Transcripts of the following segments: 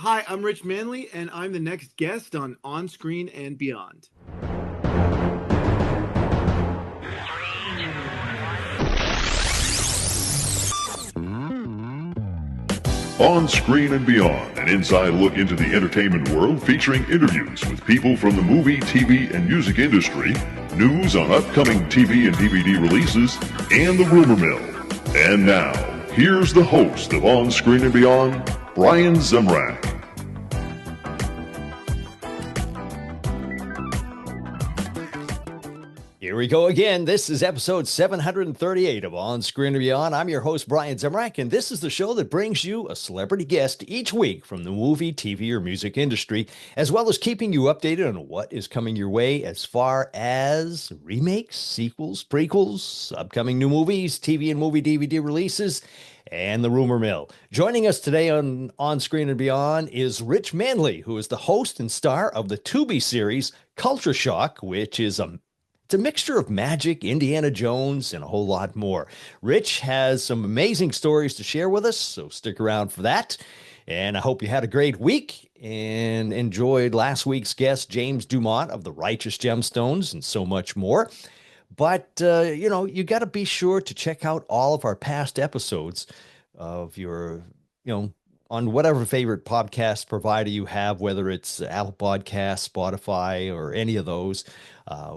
Hi, I'm Rich Manley, and I'm the next guest on Screen and Beyond. On Screen and Beyond, an inside look into the entertainment world featuring interviews with people from the movie, TV, and music industry, news on upcoming TV and DVD releases, and the rumor mill. And now, here's the host of On Screen and Beyond, Brian Zemrak. Here we go again. This is episode 738 of On Screen and Beyond. I'm your host, Brian Zemrak, and this is the show that brings you a celebrity guest each week from the movie, TV, or music industry, as well as keeping you updated on what is coming your way as far as remakes, sequels, prequels, upcoming new movies, TV and movie DVD releases, and the rumor mill. Joining us today on Screen and Beyond is Rich Manley, who is the host and star of the Tubi series Culture Shock, which is it's a mixture of magic, Indiana Jones, and a whole lot more. Rich has some amazing stories to share with us, so stick around for that. And I hope you had a great week and enjoyed last week's guest, James Dumont of the Righteous Gemstones, and so much more. But, you got to be sure to check out all of our past episodes of your, on whatever favorite podcast provider you have, whether it's Apple Podcasts, Spotify, or any of those.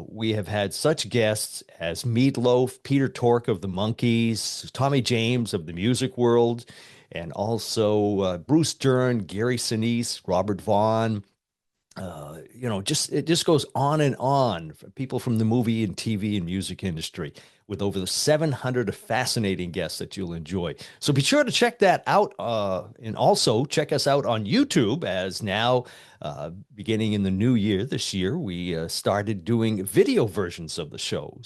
We have had such guests as Meatloaf, Peter Tork of the Monkees, Tommy James of the music world, and also Bruce Dern, Gary Sinise, Robert Vaughn. It just goes on and on. People from the movie and TV and music industry, with over the 700 fascinating guests that you'll enjoy. So be sure to check that out. And also check us out on YouTube, as now, beginning in the new year, this year, we started doing video versions of the show.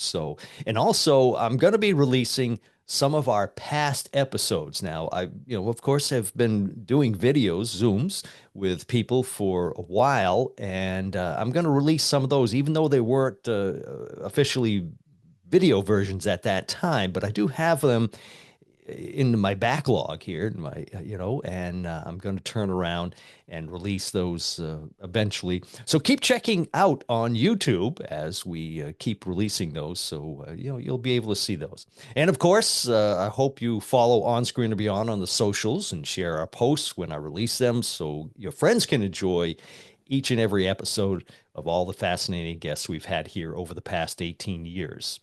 And also I'm going to be releasing some of our past episodes. Now, I, of course, have been doing videos, Zooms, with people for a while, and I'm going to release some of those, even though they weren't officially video versions at that time, but I do have them in my backlog here, and I'm going to turn around and release those eventually. So keep checking out on YouTube as we keep releasing those. So, you'll be able to see those. And of course, I hope you follow On Screen and Beyond on the socials and share our posts when I release them, so your friends can enjoy each and every episode of all the fascinating guests we've had here over the past 18 years.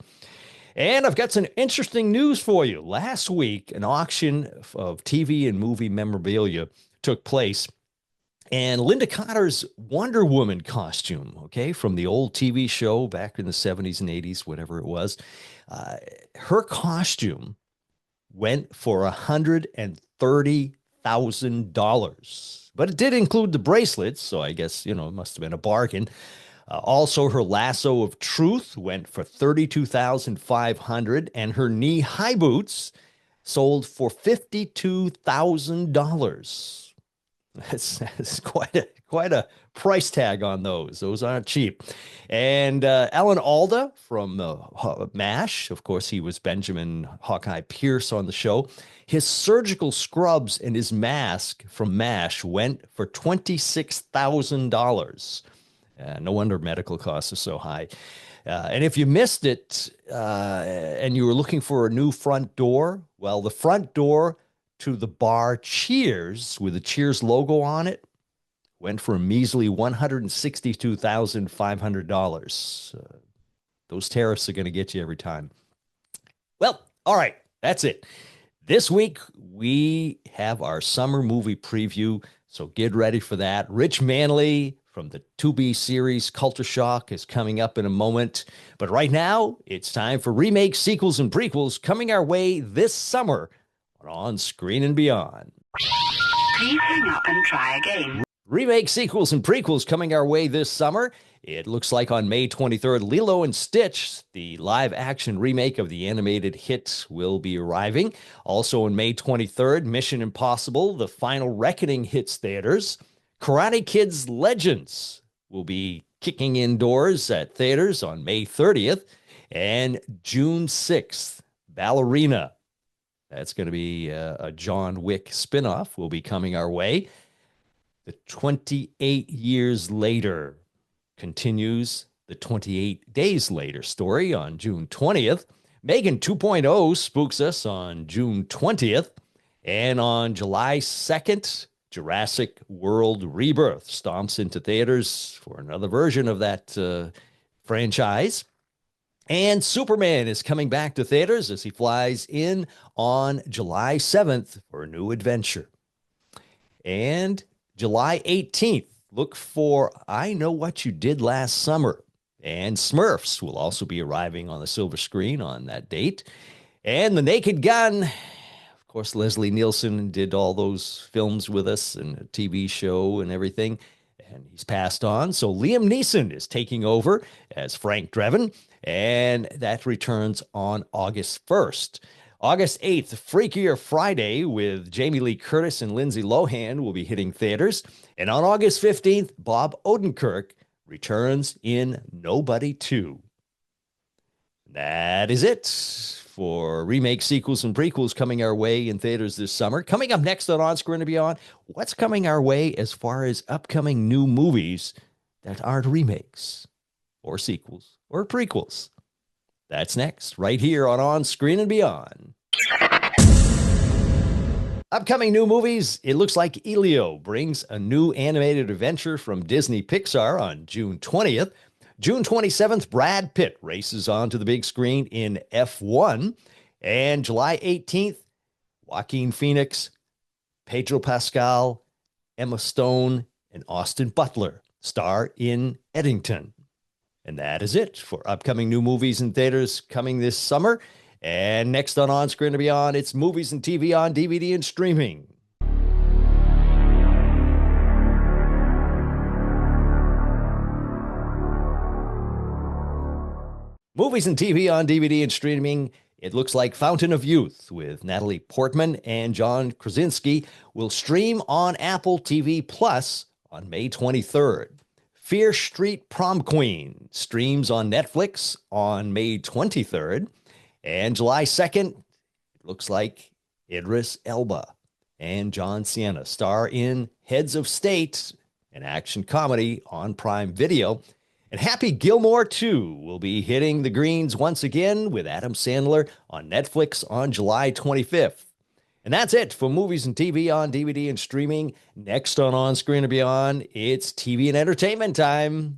And I've got some interesting news for you. Last week, an auction of TV and movie memorabilia took place, and Linda Carter's Wonder Woman costume, from the old TV show back in the 70s and 80s, whatever it was, her costume went for $130,000. But it did include the bracelets, so I guess, it must have been a bargain. Also, her lasso of truth went for $32,500, and her knee-high boots sold for $52,000. That's quite a price tag on those. Those aren't cheap. And Alan Alda from MASH, of course, he was Benjamin Hawkeye Pierce on the show. His surgical scrubs and his mask from MASH went for $26,000. No wonder medical costs are so high. And if you missed it and you were looking for a new front door, well, the front door to the bar Cheers, with the Cheers logo on it, went for a measly $162,500. Those tariffs are going to get you every time. Well, all right, that's it. This week, we have our summer movie preview, so get ready for that. Rich Manley from the Tubi series Culture Shock is coming up in a moment. But right now, it's time for remakes, sequels, and prequels coming our way this summer on Screen and Beyond. Please hang up and try again. Remake, sequels, and prequels coming our way this summer. It looks like on May 23rd, Lilo and Stitch, the live-action remake of the animated hit, will be arriving. Also on May 23rd, Mission Impossible, The Final Reckoning hits theaters. Karate Kid's Legends will be kicking indoors at theaters on May 30th. And June 6th, Ballerina. That's going to be a John Wick spinoff will be coming our way. The 28 years later continues the 28 days later story on June 20th. Megan 2.0 spooks us on June 20th. And on July 2nd, Jurassic World Rebirth stomps into theaters for another version of that franchise. And Superman is coming back to theaters as he flies in on July 7th for a new adventure. And July 18th, look for I Know What You Did Last Summer. And Smurfs will also be arriving on the silver screen on that date. And The Naked Gun. Of course, Leslie Nielsen did all those films with us and a TV show and everything. And he's passed on. So Liam Neeson is taking over as Frank Drebin. And that returns on August 1st. August 8th, Freakier Friday with Jamie Lee Curtis and Lindsay Lohan will be hitting theaters. And on August 15th, Bob Odenkirk returns in Nobody 2. That is it for remakes, sequels, and prequels coming our way in theaters this summer. Coming up next on Screen and Beyond, what's coming our way as far as upcoming new movies that aren't remakes or sequels or prequels? That's next, right here on Screen and Beyond. Upcoming new movies, it looks like Elio brings a new animated adventure from Disney Pixar on June 20th. June 27th, Brad Pitt races onto the big screen in F1. And July 18th, Joaquin Phoenix, Pedro Pascal, Emma Stone, and Austin Butler star in Eddington. And that is it for upcoming new movies in theaters coming this summer. And next on Screen and Beyond, it's movies and TV on DVD and streaming. Movies and TV on DVD and streaming. It looks like Fountain of Youth with Natalie Portman and John Krasinski will stream on Apple TV Plus on May 23rd. Fear Street Prom Queen streams on Netflix on May 23rd. And July 2nd, it looks like Idris Elba and John Cena star in Heads of State, an action comedy on Prime Video. And Happy Gilmore 2 will be hitting the greens once again with Adam Sandler on Netflix on July 25th. And that's it for movies and TV on DVD and streaming. Next on Screen and Beyond, it's TV and entertainment time.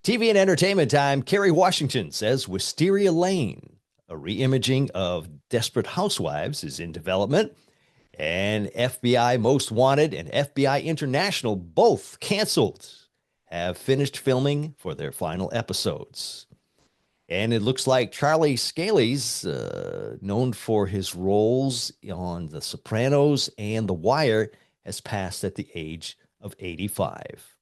TV and entertainment time. Kerry Washington says Wisteria Lane, a reimaging of Desperate Housewives, is in development. And FBI Most Wanted and FBI International, both canceled, have finished filming for their final episodes. And it looks like Charlie Scalise, known for his roles on The Sopranos and The Wire, has passed at the age of 85.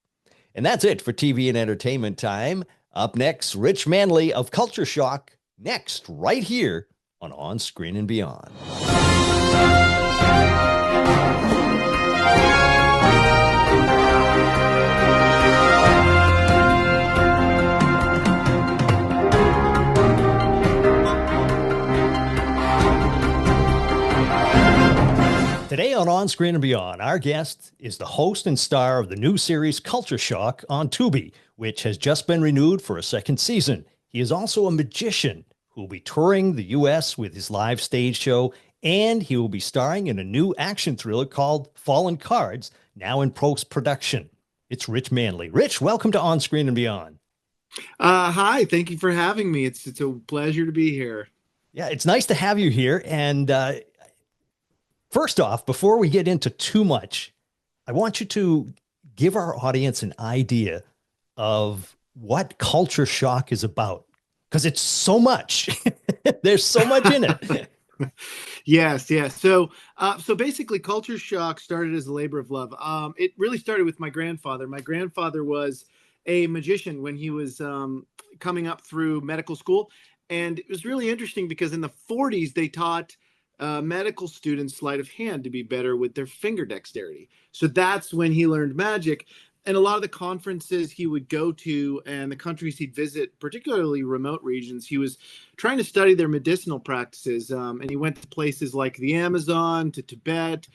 And that's it for TV and entertainment time. Up next, Rich Manley of Culture Shock, next right here on Screen and Beyond. Today on Screen and Beyond, our guest is the host and star of the new series Culture Shock on Tubi, which has just been renewed for a second season. He is also a magician who will be touring the U.S. with his live stage show, and he will be starring in a new action thriller called Fallen Cards, now in post-production. It's Rich Manley. Rich, welcome to On Screen and Beyond. Hi, thank you for having me. It's a pleasure to be here. Yeah, it's nice to have you here. And first off, before we get into too much, I want you to give our audience an idea of what Culture Shock is about, because it's so much. There's so much in it. Yes. So basically, Culture Shock started as a labor of love. It really started with my grandfather. My grandfather was a magician when he was coming up through medical school. And it was really interesting because in the 40s, they taught medical students sleight of hand to be better with their finger dexterity. So that's when he learned magic. And a lot of the conferences he would go to and the countries he'd visit, particularly remote regions, he was trying to study their medicinal practices. And he went to places like the Amazon, to Tibet,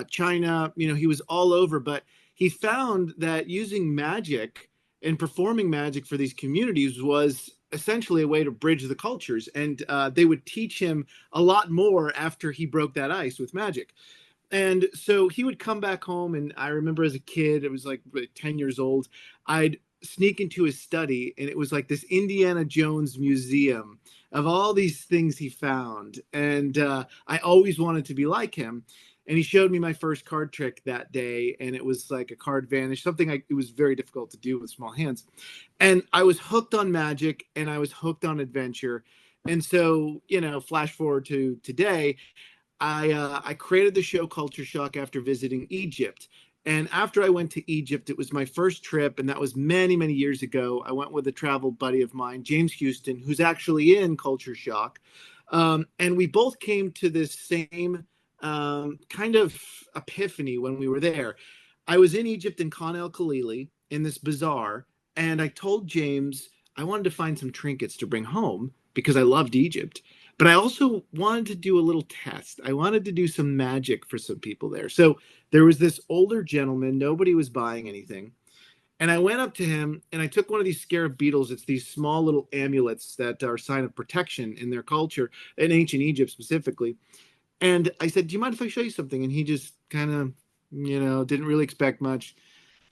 China. He was all over. But he found that using magic and performing magic for these communities was essentially a way to bridge the cultures. And they would teach him a lot more after he broke that ice with magic. And so he would come back home, and I remember as a kid, it was like 10 years old, I'd sneak into his study, and it was like this Indiana Jones museum of all these things he found. And I always wanted to be like him. And he showed me my first card trick that day, and it was like a card vanish, something it was very difficult to do with small hands. And I was hooked on magic, and I was hooked on adventure. And so, flash forward to today, I created the show Culture Shock after visiting Egypt. And after I went to Egypt, it was my first trip, and that was many, many years ago. I went with a travel buddy of mine, James Houston, who's actually in Culture Shock. And we both came to this same kind of epiphany when we were there. I was in Egypt in Khan el Khalili in this bazaar, and I told James I wanted to find some trinkets to bring home because I loved Egypt. But I also wanted to do a little test. I wanted to do some magic for some people there. So there was this older gentleman. Nobody was buying anything. And I went up to him and I took one of these scarab beetles. It's these small little amulets that are a sign of protection in their culture, in ancient Egypt specifically. And I said, do you mind if I show you something? And he just kind of, didn't really expect much.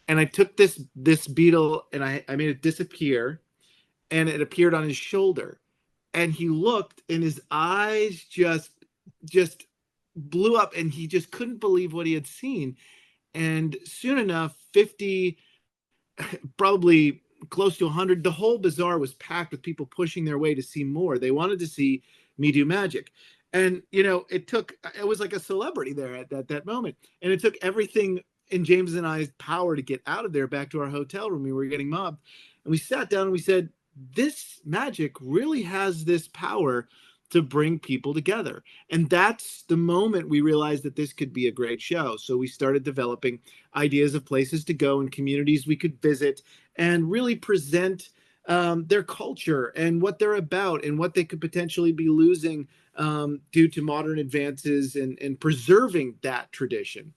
And I took this beetle and I made it disappear, and it appeared on his shoulder. And he looked, and his eyes just blew up, and he just couldn't believe what he had seen. And soon enough, 50, probably close to 100, the whole bazaar was packed with people pushing their way to see more. They wanted to see me do magic. And, it was like a celebrity there at that moment. And it took everything in James and I's power to get out of there back to our hotel room. We were getting mobbed. And we sat down and we said, this magic really has this power to bring people together. And that's the moment we realized that this could be a great show. So we started developing ideas of places to go and communities we could visit and really present their culture and what they're about and what they could potentially be losing due to modern advances and preserving that tradition.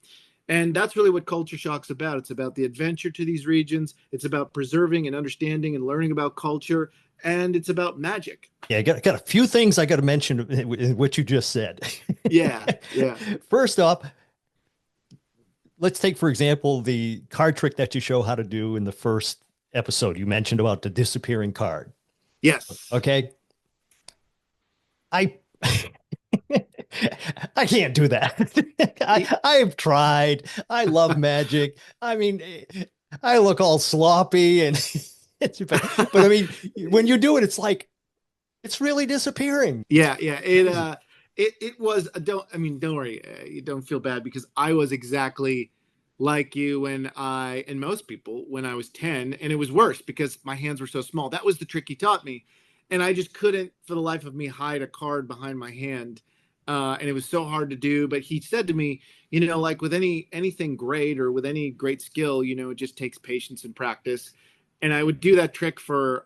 And that's really what Culture Shock's about. It's about the adventure to these regions. It's about preserving and understanding and learning about culture. And it's about magic. Yeah, I got a few things I got to mention in what you just said. Yeah. First off, let's take, for example, the card trick that you show how to do in the first episode. You mentioned about the disappearing card. Yes. Okay. I can't do that. I have tried. I love magic. I mean, I look all sloppy and but I mean, when you do it, it's like it's really disappearing. Yeah. It was don't worry, you don't feel bad, because I was exactly like you and most people when I was 10, and it was worse because my hands were so small. That was the trick he taught me. And I just couldn't for the life of me hide a card behind my hand. And it was so hard to do. But he said to me, like with anything great or with any great skill, it just takes patience and practice. And I would do that trick for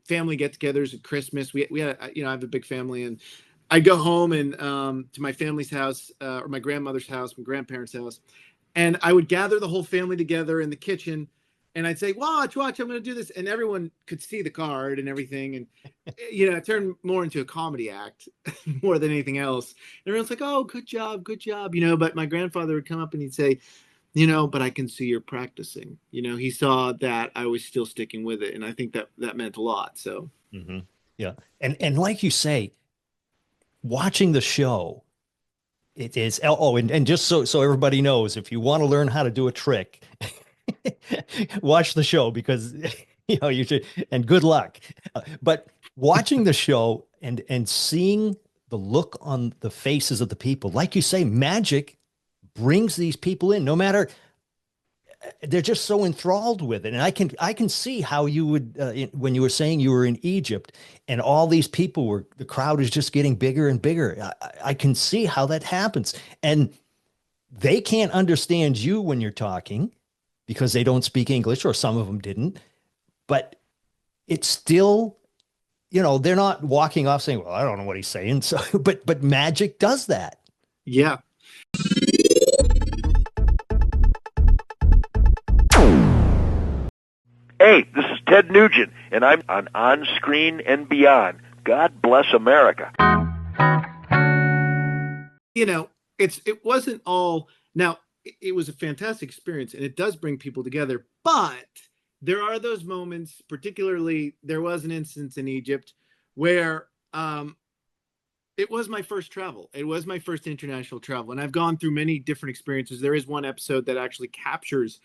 family get-togethers at Christmas. We had, I have a big family, and I'd go home and to my family's house or my grandmother's house, my grandparents' house, and I would gather the whole family together in the kitchen. And I'd say, watch, I'm going to do this. And everyone could see the card and everything. And, it turned more into a comedy act more than anything else. And everyone's like, oh, good job. But my grandfather would come up and he'd say, but I can see you're practicing. He saw that I was still sticking with it. And I think that meant a lot. So, yeah. And like you say, watching the show, it is, and just so everybody knows, if you want to learn how to do a trick, watch the show, because you should, and good luck. But watching the show and seeing the look on the faces of the people, like you say, magic brings these people in, no matter, they're just so enthralled with it. And I can see how you would, when you were saying you were in Egypt and all these people the crowd is just getting bigger and bigger. I can see how that happens. And they can't understand you when you're talking. because they don't speak English, or some of them didn't. But it's still, they're not walking off saying, well, I don't know what he's saying. So, but magic does that. Yeah. Hey, this is Ted Nugent, and I'm on Screen and Beyond. God bless America. It wasn't all. Now, it was a fantastic experience, and it does bring people together. But there are those moments, particularly there was an instance in Egypt where it was my first travel. It was my first international travel, and I've gone through many different experiences. There is one episode that actually captures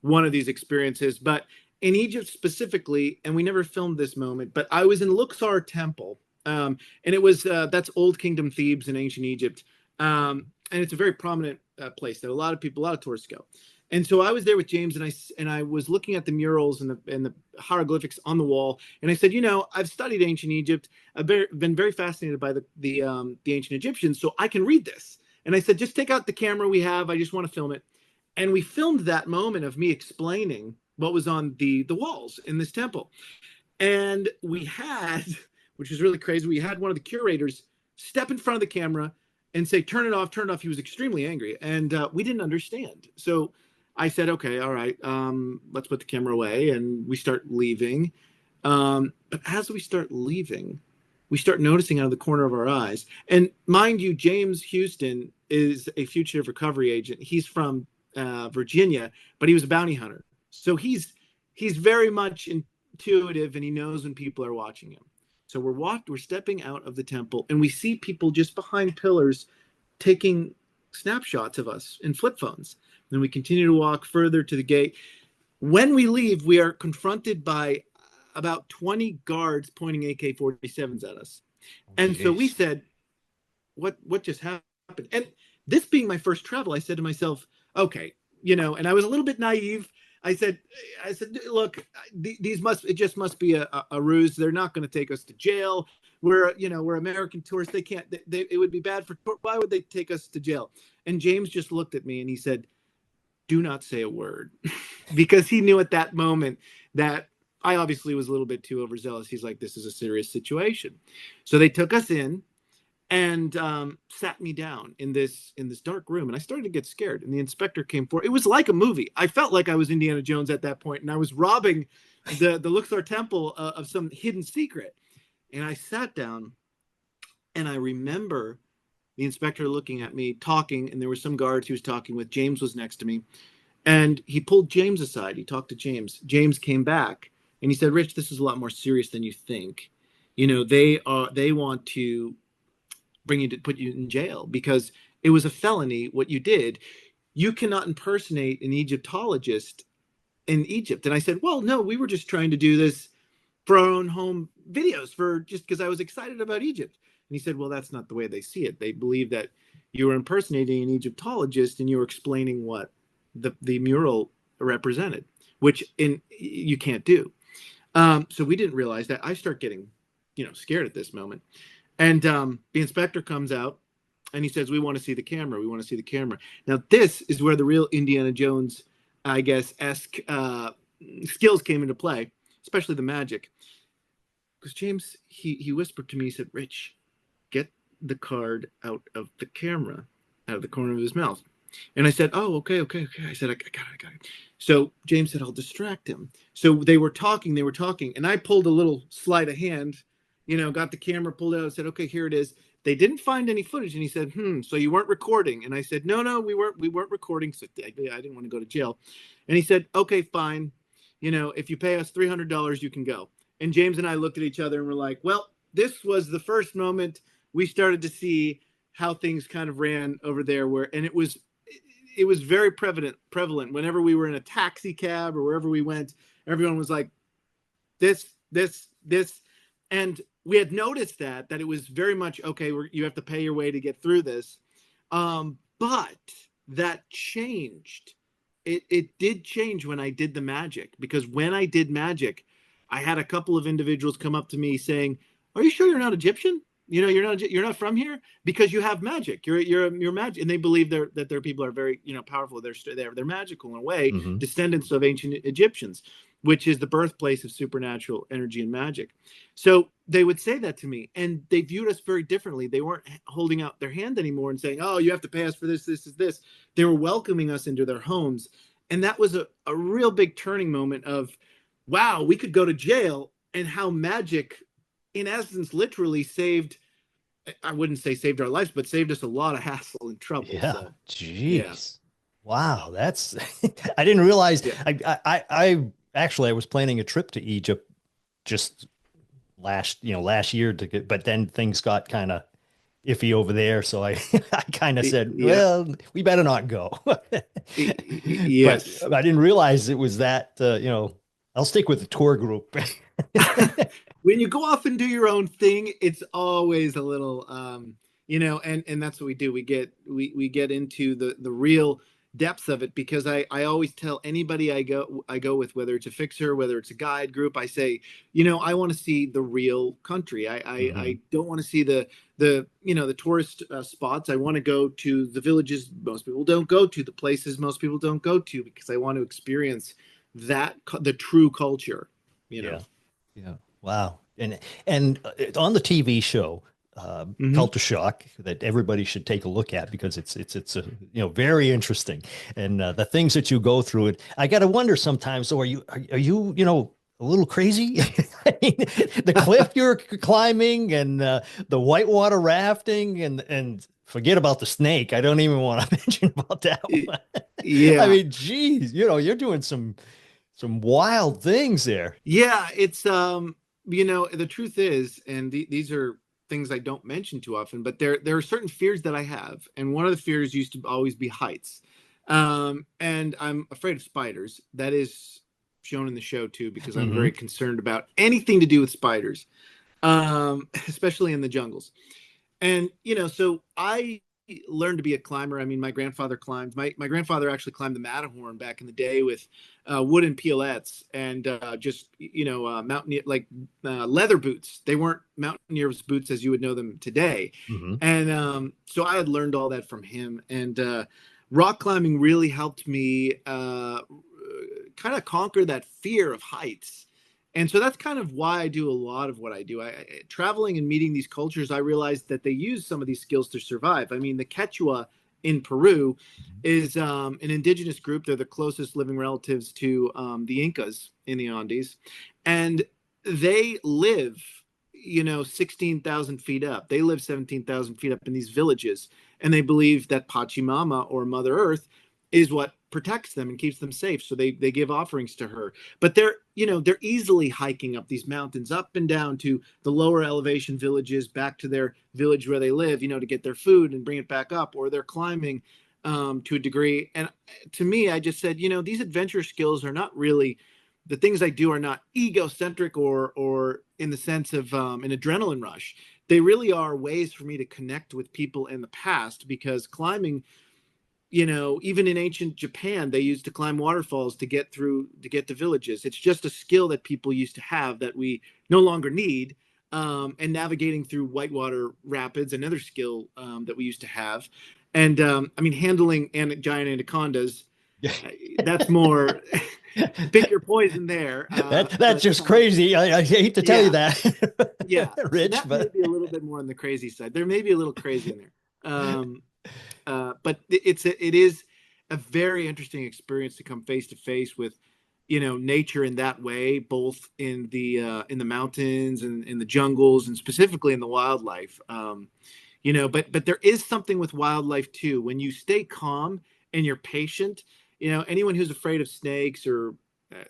one of these experiences, but in Egypt specifically, and we never filmed this moment, but I was in Luxor Temple, and it was that's Old Kingdom Thebes in ancient Egypt, and it's a very prominent place that a lot of tourists go. And so I was there with James, and I was looking at the murals and the hieroglyphics on the wall, and I said, I've studied ancient Egypt. I've been very fascinated by the ancient Egyptians, so I can read this. And I said, just take out the camera we have. I just want to film it. And we filmed that moment of me explaining what was on the walls in this temple. And we had, which was really crazy, we had one of the curators step in front of the camera and say, turn it off, turn it off. He was extremely angry, and we didn't understand. So I said, okay, all right, let's put the camera away, and we start leaving. But as we start leaving, we start noticing out of the corner of our eyes. And mind you, James Houston is a fugitive recovery agent. He's from Virginia, but he was a bounty hunter. So he's very much intuitive, and he knows when people are watching him. So we're stepping out of the temple, and we see people just behind pillars taking snapshots of us in flip phones. Then we continue to walk further to the gate. When we leave, we are confronted by about 20 guards pointing AK-47s at us. And so we said, what just happened? And this being my first travel, I said to myself, okay, and I was a little bit naive. I said, look, it just must be a ruse. They're not going to take us to jail. We're American tourists. They can't, it would be bad why would they take us to jail? And James just looked at me and he said, do not say a word, because he knew at that moment that I obviously was a little bit too overzealous. He's like, this is a serious situation. So they took us in and sat me down in this dark room, and I started to get scared, and the inspector came forward. It was like a movie. I felt like I was Indiana Jones at that point, and I was robbing the Luxor Temple of some hidden secret. And I sat down, and I remember the inspector looking at me, talking, and there were some guards he was talking with. James was next to me, and he pulled James aside. He talked to James. James came back, and he said, Rich, this is a lot more serious than you think. They want to put you in jail because it was a felony what you did. You cannot impersonate an Egyptologist in Egypt. And I said, well, no, we were just trying to do this for our own home videos, just because I was excited about Egypt. And he said, well, that's not the way they see it. They believe that you were impersonating an Egyptologist and you were explaining what the mural represented, which you can't do. So we didn't realize that. I start getting, scared at this moment. And the inspector comes out and he says, we want to see the camera. We want to see the camera. Now, this is where the real Indiana Jones, I guess, esque skills came into play, especially the magic. Because James, he whispered to me, he said, Rich, get the card out of the camera, out of the corner of his mouth. And I said, oh, okay. I said, I got it. So James said, I'll distract him. So they were talking, and I pulled a little sleight of hand, got the camera pulled out and said, okay, here it is. They didn't find any footage. And he said, so you weren't recording? And I said, no, we weren't recording. So I didn't want to go to jail. And he said, okay, fine. If you pay us $300, you can go. And James and I looked at each other and were like, well, this was the first moment we started to see how things kind of ran over there, and it was very prevalent whenever we were in a taxi cab or wherever we went. Everyone was like, this. And we had noticed that it was very much, okay, you have to pay your way to get through this. But that changed. It did change when I did the magic, because when I did magic, I had a couple of individuals come up to me saying, are you sure you're not Egyptian? you're not from here because you have magic. You're magic, and they believe that their people are very powerful. They're magical in a way, Hmm. descendants of ancient Egyptians, which is the birthplace of supernatural energy and magic. So they would say that to me, and they viewed us very differently. They weren't holding out their hand anymore and saying, "Oh, you have to pay us for this, this is this." They were welcoming us into their homes, and that was a real big turning moment of, wow, we could go to jail, and how magic, in essence, literally saved, I wouldn't say saved our lives, but saved us a lot of hassle and trouble. Yeah. So, yeah, Jeez. Wow. That's, I didn't realize. yeah, I actually, I was planning a trip to Egypt just last year to get, but then things got kind of iffy over there. So I, I kind of said, yeah, well, we better not go. But yes. I didn't realize it was that, I'll stick with the tour group. When you go off and do your own thing, it's always a little, and that's what we do. We get into the real depths of it, because I always tell anybody I go with, whether it's a fixer, whether it's a guide group, I say, I want to see the real country. Hmm. I don't want to see the tourist spots. I want to go to the villages most people don't go to, the places most people don't go to, because I want to experience the true culture. You know. Yeah. Yeah. Wow. And on the TV show, Hmm. Culture Shock, that everybody should take a look at, because it's a, very interesting, and the things that you go through it. I got to wonder sometimes. So are you a little crazy? I mean, the cliff you're climbing, and the whitewater rafting, and forget about the snake. I don't even want to mention about that one. I Yeah. mean, geez, you're doing some wild things there. Yeah, it's the truth is, and these are things I don't mention too often, but there are certain fears that I have, and one of the fears used to always be heights. And I'm afraid of spiders. That is shown in the show too, because I'm Hmm. very concerned about anything to do with spiders, especially in the jungles. And so I learned to be a climber. I mean, my grandfather climbed. My grandfather actually climbed the Matterhorn back in the day with wooden pilettes and just mountaineer, like leather boots. They weren't mountaineers boots as you would know them today. Hmm. And so I had learned all that from him. And rock climbing really helped me kind of conquer that fear of heights. And so that's kind of why I do a lot of what I do. Traveling and meeting these cultures, I realized that they use some of these skills to survive. I mean, the Quechua in Peru is an indigenous group. They're the closest living relatives to the Incas in the Andes, and they live, 16,000 feet up. They live 17,000 feet up in these villages, and they believe that Pachamama, or Mother Earth, is what protects them and keeps them safe. So they give offerings to her. But they're easily hiking up these mountains, up and down to the lower elevation villages, back to their village where they live, to get their food and bring it back up, or they're climbing to a degree. And to me, I just said, these adventure skills are not really, the things I do are not egocentric or in the sense of an adrenaline rush. They really are ways for me to connect with people in the past, because climbing, even in ancient Japan, they used to climb waterfalls to get to villages. It's just a skill that people used to have that we no longer need. And navigating through whitewater rapids, another skill that we used to have. And I mean, handling giant anacondas, that's more pick your poison there. That's But just crazy. I hate to tell you yeah, that, yeah. So Rich, that may but be a little bit more on the crazy side. There may be a little crazy in there. But it is a very interesting experience to come face to face with, nature in that way, both in the mountains and in the jungles, and specifically in the wildlife. But there is something with wildlife too. When you stay calm and you're patient, anyone who's afraid of snakes or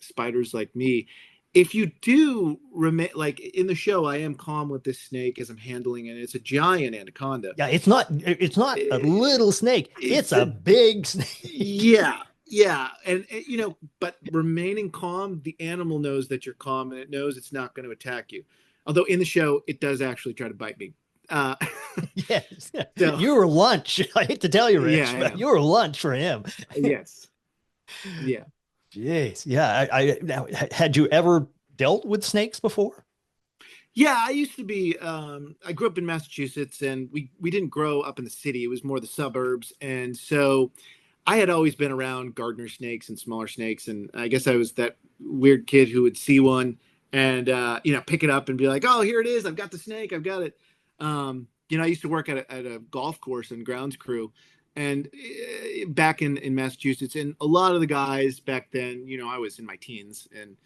spiders like me, if you do remain, like in the show, I am calm with this snake as I'm handling it. It's a giant anaconda. yeah, it's not a little snake. It's It's a a big snake. Yeah, yeah, and but remaining calm, the animal knows that you're calm, and it knows it's not going to attack you. Although in the show, it does actually try to bite me. Uh, Yes. so You were lunch. I hate to tell you, yeah, Rich, I but know. you were lunch for him. Yes, yeah. Jeez. Yeah. Now, had you ever dealt with snakes before? Yeah, I used to be. I grew up in Massachusetts, and we didn't grow up in the city. It was more the suburbs, and so I had always been around gardener snakes and smaller snakes, and I guess I was that weird kid who would see one and pick it up and be like, "Oh, here it is! I've got the snake! I've got it!" I used to work at a golf course and grounds crew, and back in Massachusetts, and a lot of the guys back then, I was in my teens, and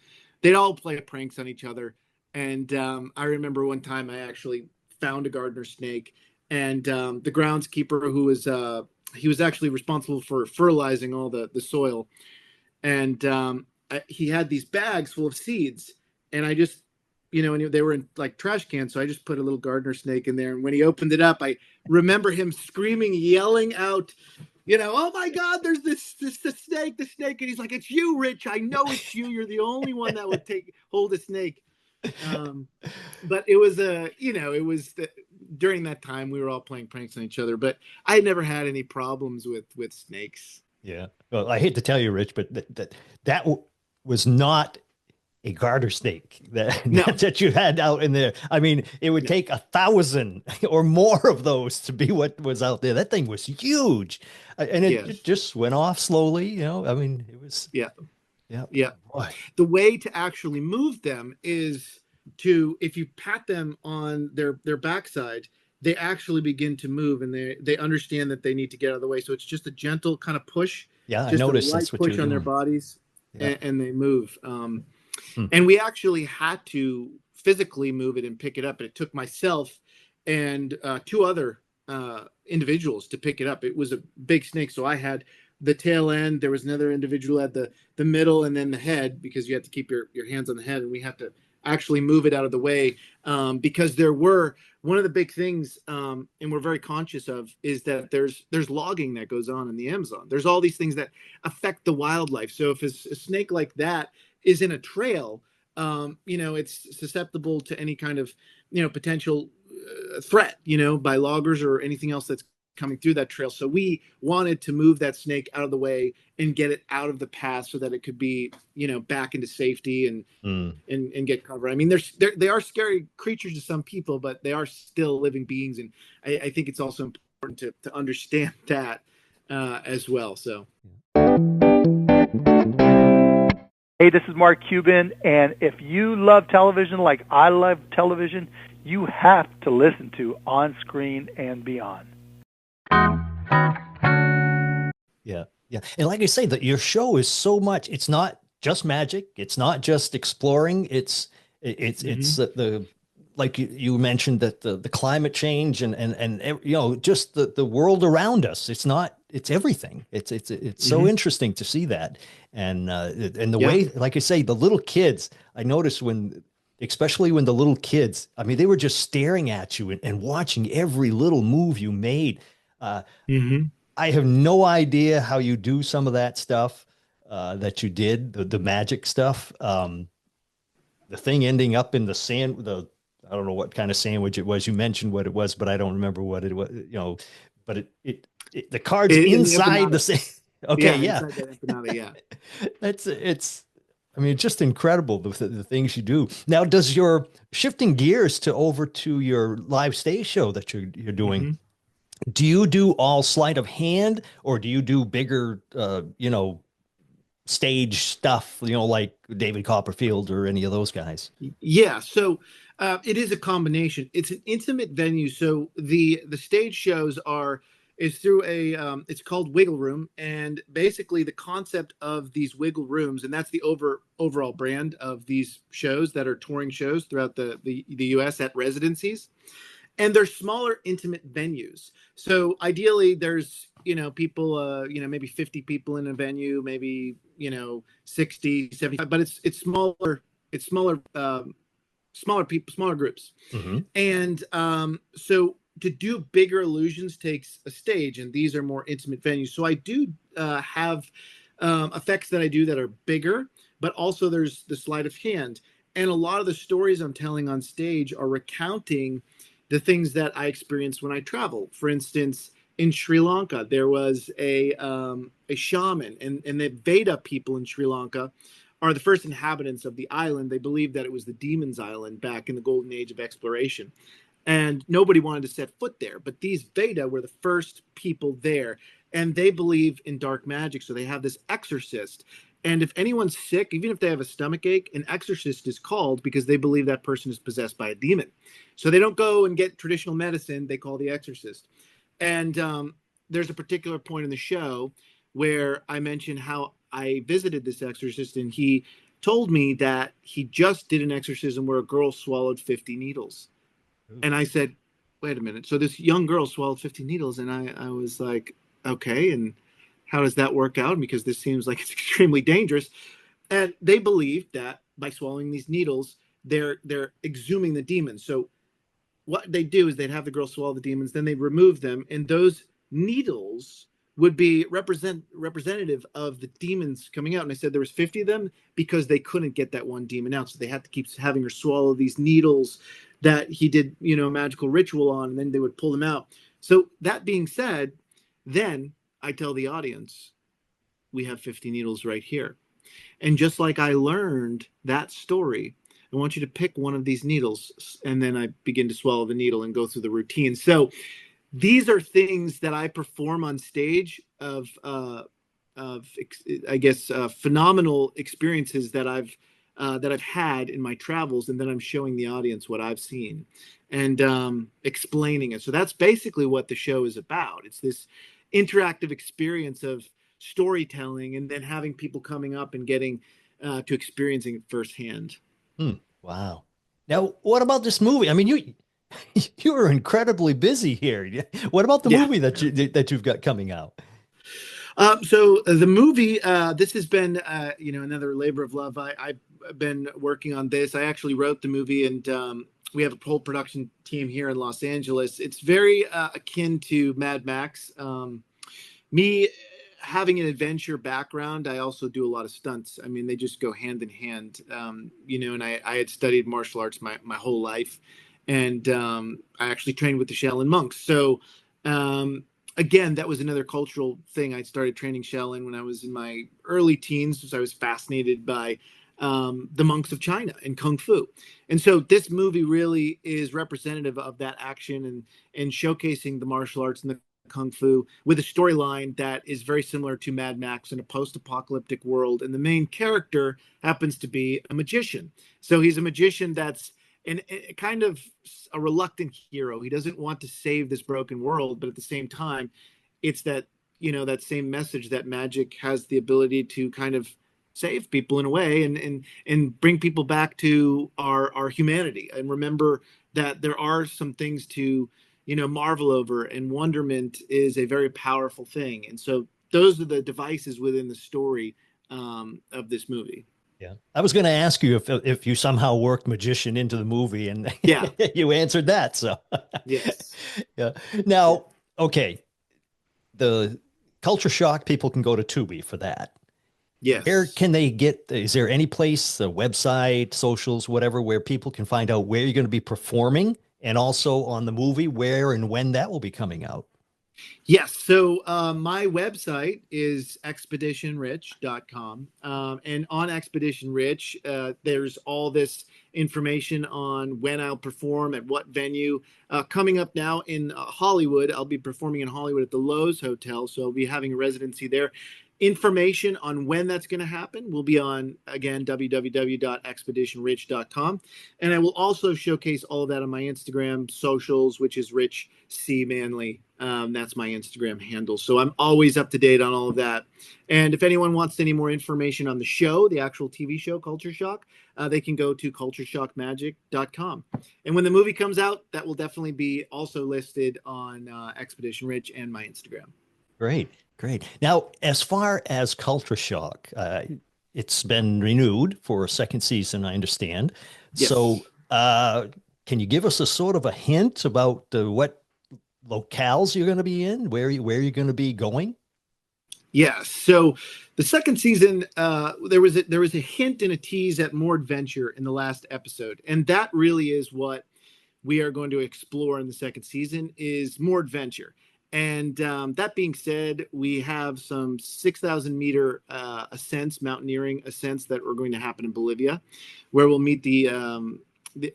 they'd all play pranks on each other. And I remember one time I actually found a gardener snake, and the groundskeeper who was he was actually responsible for fertilizing all the soil, and he had these bags full of seeds, and I just and they were in like trash cans, so I just put a little gardener snake in there, and when he opened it up, I remember him screaming, yelling out, "Oh my God, there's this the snake," and he's like, "It's you, Rich. I know it's you. You're the only one that would hold a snake." Um, but it was during that time we were all playing pranks on each other, but I never had any problems with snakes. Yeah. Well, I hate to tell you, Rich, but was not a garter snake that No, that you had out in there. I mean, it would no. take 1,000 or more of those to be what was out there. That thing was huge, and it Yes. just went off slowly. I mean, it was, Yeah. yeah, Yeah. boy. The way to actually move them is if you pat them on their backside, they actually begin to move, and they understand that they need to get out of the way. So it's just a gentle kind of push, Yeah, I just a noticed light that's what you push were on their doing. bodies, Yeah. and they move. Hmm. And we actually had to physically move it and pick it up. And it took myself and two other individuals to pick it up. It was a big snake, so I had the tail end. There was another individual at the middle, and then the head, because you have to keep your hands on the head, and we have to actually move it out of the way, because there were one of the big things, and we're very conscious of, is that there's logging that goes on in the Amazon. There's all these things that affect the wildlife. So if a snake like that is in a trail, it's susceptible to any kind of, potential threat, by loggers or anything else that's coming through that trail. So we wanted to move that snake out of the way and get it out of the path so that it could be, back into safety and Mm. and get cover. I mean, they are scary creatures to some people, but they are still living beings, and I think it's also important to understand that as well. So. Hey, this is Mark Cuban, and if you love television like I love television, you have to listen to On Screen and Beyond. Yeah, yeah, and like I say, that your show is so much. It's not just magic. It's not just exploring. It's the like you mentioned, that the climate change and just the world around us. It's everything. It's so interesting to see that, and the Yeah. way, like I say, the little kids. I noticed especially when the little kids. I mean, they were just staring at you and watching every little move you made. Mm-hmm. I have no idea how you do some of that stuff that you did, the magic stuff. The thing ending up in I don't know what kind of sandwich it was. You mentioned what it was, but I don't remember what it was. But the card's In the inside the empanada. same. Okay, Yeah, yeah, inside that empanada. Yeah. it's. I mean, just incredible the things you do. Now, does your shifting gears over to your live stage show that you're doing? Mm-hmm. Do you do all sleight of hand, or do you do bigger, stage stuff, like David Copperfield or any of those guys? Yeah, so it is a combination. It's an intimate venue, so the stage shows is through it's called Wiggle Room, and basically the concept of these wiggle rooms, and that's the overall brand of these shows that are touring shows throughout the U.S. at residencies, and they're smaller, intimate venues. So ideally, there's people, maybe 50 people in a venue, maybe 60, 75, but it's smaller. It's smaller people, smaller groups. Mm-hmm. And so to do bigger illusions takes a stage, and these are more intimate venues. So I do have effects that I do that are bigger, but also there's the sleight of hand. And a lot of the stories I'm telling on stage are recounting the things that I experienced when I travel. For instance, in Sri Lanka, there was a shaman, and the Veda people in Sri Lanka are the first inhabitants of the island. They believe that it was the Demon's Island back in the golden age of exploration. And nobody wanted to set foot there. But these Veda were the first people there. And they believe in dark magic. So they have this exorcist. And if anyone's sick, even if they have a stomach ache, an exorcist is called because they believe that person is possessed by a demon. So they don't go and get traditional medicine. They call the exorcist. And there's a particular point in the show where I mentioned how I visited this exorcist, and he told me that he just did an exorcism where a girl swallowed 50 needles. Ooh. And I said, wait a minute. So this young girl swallowed 50 needles. And I was like, okay. And how does that work out? Because this seems like it's extremely dangerous. And they believe that by swallowing these needles, they're exhuming the demons. So what they do is they'd have the girl swallow the demons, then they'd remove them, and those needles would be representative of the demons coming out. And I said there was 50 of them because they couldn't get that one demon out. So they had to keep having her swallow these needles that he did, a magical ritual on, and then they would pull them out. So that being said, then I tell the audience, we have 50 needles right here. And just like I learned that story, I want you to pick one of these needles, and then I begin to swallow the needle and go through the routine. So these are things that I perform on stage of phenomenal experiences that I've had in my travels, and then I'm showing the audience what I've seen and explaining it. So that's basically what the show is about. It's this interactive experience of storytelling, and then having people coming up and getting to experiencing it firsthand. Wow. Now, what about this movie? I mean, you are incredibly busy here. What about the movie that you've got coming out? So the movie, this has been, another labor of love. I've been working on this. I actually wrote the movie, and we have a whole production team here in Los Angeles. It's very akin to Mad Max. Me having an adventure background, I also do a lot of stunts. I mean, they just go hand in hand, and I had studied martial arts my whole life. And I actually trained with the Shaolin monks. So again, that was another cultural thing. I started training Shaolin when I was in my early teens, because I was fascinated by the monks of China and Kung Fu. And so this movie really is representative of that action and showcasing the martial arts and the Kung Fu with a storyline that is very similar to Mad Max in a post-apocalyptic world. And the main character happens to be a magician. So he's a magician that's a kind of a reluctant hero. He doesn't want to save this broken world, but at the same time, it's that, that same message that magic has the ability to kind of save people in a way and bring people back to our humanity. And remember that there are some things to, marvel over, and wonderment is a very powerful thing. And so those are the devices within the story of this movie. Yeah, I was going to ask you if you somehow worked magician into the movie, and you answered that. So yes, yeah. Now, okay, the Culture Shock people can go to Tubi for that. Yes. Where can they get? Is there any place, the website, socials, whatever, where people can find out where you're going to be performing, and also on the movie, where and when that will be coming out? Yes. So my website is expeditionrich.com. And on Expedition Rich, there's all this information on when I'll perform at what venue. Coming up now in Hollywood, I'll be performing in Hollywood at the Lowe's Hotel. So I'll be having a residency there. Information on when that's going to happen will be on, again, www.expeditionrich.com. And I will also showcase all of that on my Instagram socials, which is Rich C. Manley. That's my Instagram handle. So I'm always up to date on all of that. And if anyone wants any more information on the show, the actual TV show, Culture Shock, they can go to cultureshockmagic.com. And when the movie comes out, that will definitely be also listed on Expedition Rich and my Instagram. Great. Now, as far as Culture Shock, it's been renewed for a second season, I understand. Yes. So can you give us a sort of a hint about what locales you're going to be in, where you're going to be going? Yes. So the second season, there was a hint and a tease at more adventure in the last episode. And that really is what we are going to explore in the second season, is more adventure. And that being said, we have some 6,000 meter ascents, mountaineering ascents that are going to happen in Bolivia, where we'll meet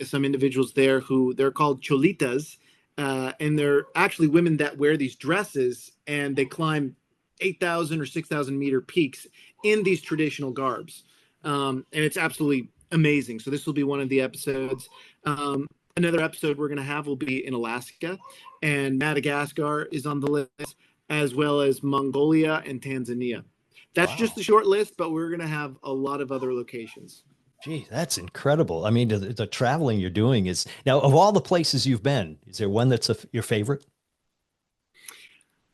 some individuals there who they're called cholitas, and they're actually women that wear these dresses and they climb 8,000 or 6,000 meter peaks in these traditional garbs. And it's absolutely amazing. So this will be one of the episodes. Another episode we're going to have will be in Alaska, and Madagascar is on the list, as well as Mongolia and Tanzania. That's just the short list, but we're going to have a lot of other locations. Gee, that's incredible. I mean, the traveling you're doing is now of all the places you've been, is there one that's your favorite?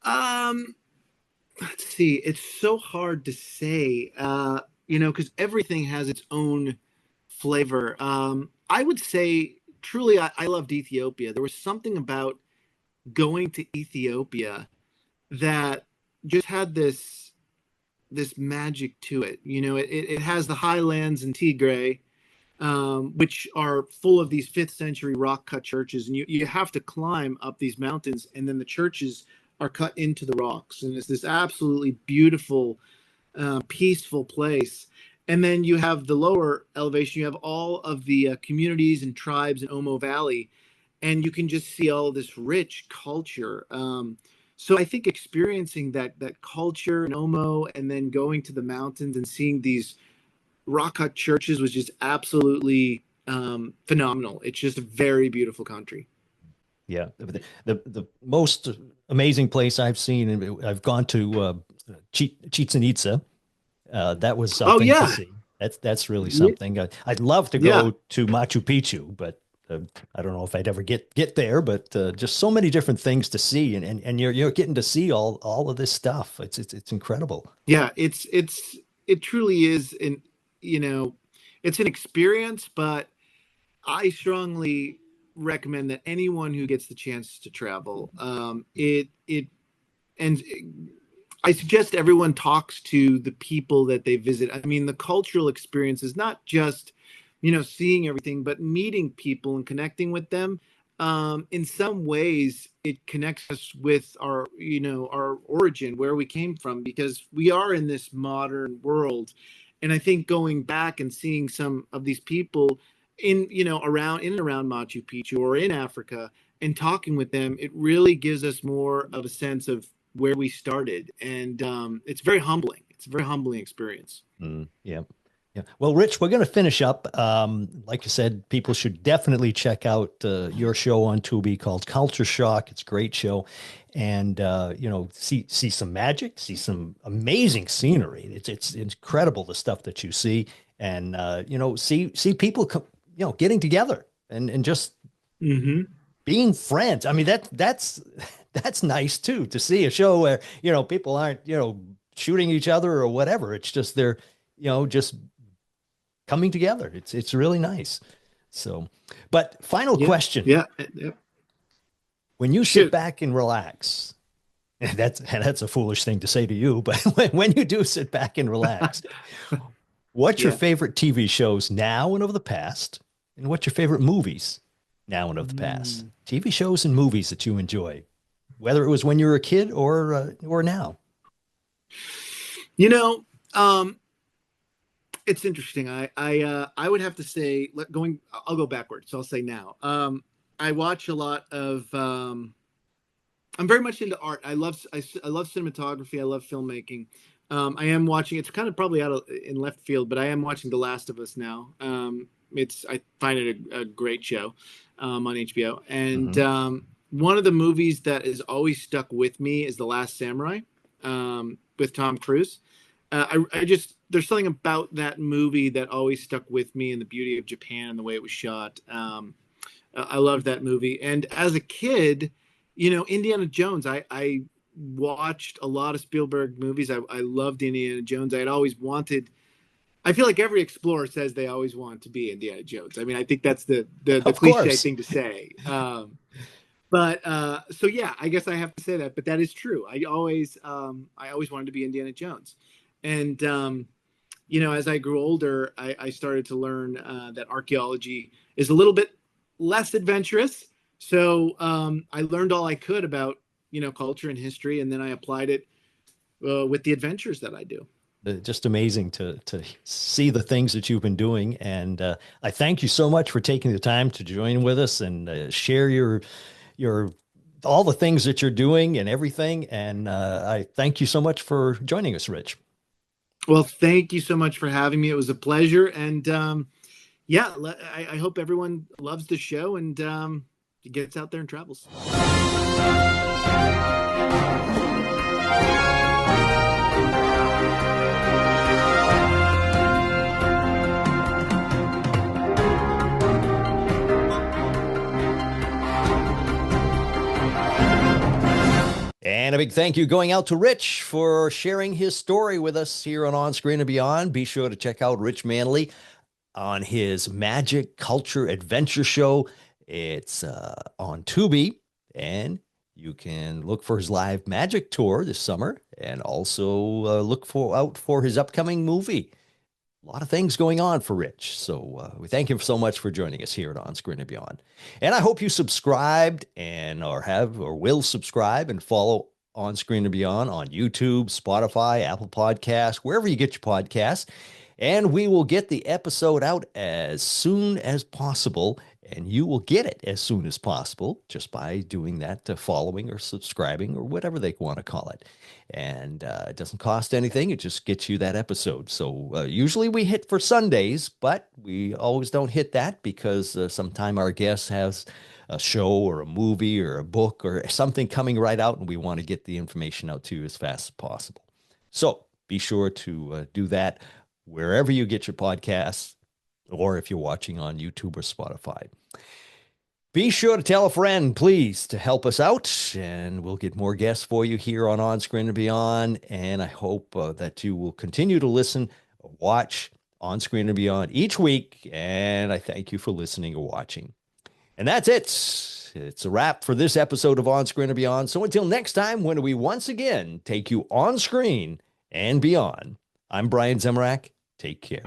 Let's see. It's so hard to say, because everything has its own flavor. I would say truly, I loved Ethiopia. There was something about going to Ethiopia that just had this magic to it. It has the highlands in Tigray, which are full of these 5th century rock cut churches, and you have to climb up these mountains, and then the churches are cut into the rocks, and it's this absolutely beautiful, peaceful place. And then you have the lower elevation, you have all of the communities and tribes in Omo Valley, and you can just see all this rich culture. So I think experiencing that culture in Omo, and then going to the mountains and seeing these rock cut churches was just absolutely phenomenal. It's just a very beautiful country. Yeah, the most amazing place I've seen, I've gone to Chichen Itza. That was something to see. That's really something. I'd love to go to Machu Picchu, but I don't know if I'd ever get there. But just so many different things to see, and you're getting to see all of this stuff. It's incredible. Yeah, it truly is it's an experience, but I strongly recommend that anyone who gets the chance to travel, and I suggest everyone talks to the people that they visit. I mean, the cultural experience is not just, seeing everything, but meeting people and connecting with them. In some ways, it connects us with our origin, where we came from, because we are in this modern world. And I think going back and seeing some of these people in and around Machu Picchu or in Africa, and talking with them, it really gives us more of a sense of where we started, and it's very humbling. It's a very humbling experience. Yeah. Well, Rich, we're going to finish up. Like you said, people should definitely check out your show on Tubi called Culture Shock. It's a great show, and see some magic, see some amazing scenery. It's incredible the stuff that you see, and see people getting together and just being friends. I mean, that's nice too, to see a show where people aren't shooting each other or whatever. It's just they're just coming together. It's really nice. So, but final question. Yeah. When you sit back and relax, and that's a foolish thing to say to you, but when you do sit back and relax, what's your favorite TV shows now and of the past, and what's your favorite movies now and of the past? TV shows and movies that you enjoy, whether it was when you were a kid or now. It's interesting. I would have to say, I'll go backwards. So I'll say now. I watch a lot of. I'm very much into art. I love cinematography. I love filmmaking. I am watching. It's kind of probably in left field, but I am watching The Last of Us now. I find it a great show on HBO. And one of the movies that has always stuck with me is The Last Samurai with Tom Cruise. There's something about that movie that always stuck with me, and the beauty of Japan and the way it was shot. I loved that movie. And as a kid, Indiana Jones, I watched a lot of Spielberg movies. I loved Indiana Jones. I had always wanted, I feel like every explorer says they always want to be Indiana Jones. I mean, I think that's the cliche thing to say. So yeah, I guess I have to say that, but that is true. I always wanted to be Indiana Jones. And, as I grew older, I started to learn that archaeology is a little bit less adventurous. So I learned all I could about, culture and history, and then I applied it with the adventures that I do. Just amazing to see the things that you've been doing. And I thank you so much for taking the time to join with us and share your all the things that you're doing and everything. And I thank you so much for joining us, Rich. Well, thank you so much for having me. It was a pleasure. And I hope everyone loves the show and gets out there and travels. And a big thank you going out to Rich for sharing his story with us here on Screen and Beyond. Be sure to check out Rich Manley on his Magic Culture Adventure Show. It's on Tubi, and you can look for his live magic tour this summer, and also look out for his upcoming movie. A lot of things going on for Rich. So we thank him so much for joining us here at On Screen and Beyond. And I hope you subscribed or will subscribe and follow On Screen and Beyond on YouTube, Spotify, Apple Podcasts, wherever you get your podcasts. And we will get the episode out as soon as possible. And you will get it as soon as possible just by doing that, following or subscribing or whatever they want to call it. And it doesn't cost anything. It just gets you that episode. So usually we hit for Sundays, but we always don't hit that because sometime our guest has a show or a movie or a book or something coming right out, and we want to get the information out to you as fast as possible. So be sure to do that wherever you get your podcasts, or if you're watching on YouTube or Spotify. Be sure to tell a friend, please, to help us out, and we'll get more guests for you here on Screen and Beyond. And I hope that you will continue to listen, watch On Screen and Beyond each week. And I thank you for listening or watching. And that's it. It's a wrap for this episode of On Screen and Beyond. So until next time, when we once again take you on screen and beyond, I'm Brian Zemrak. Take care.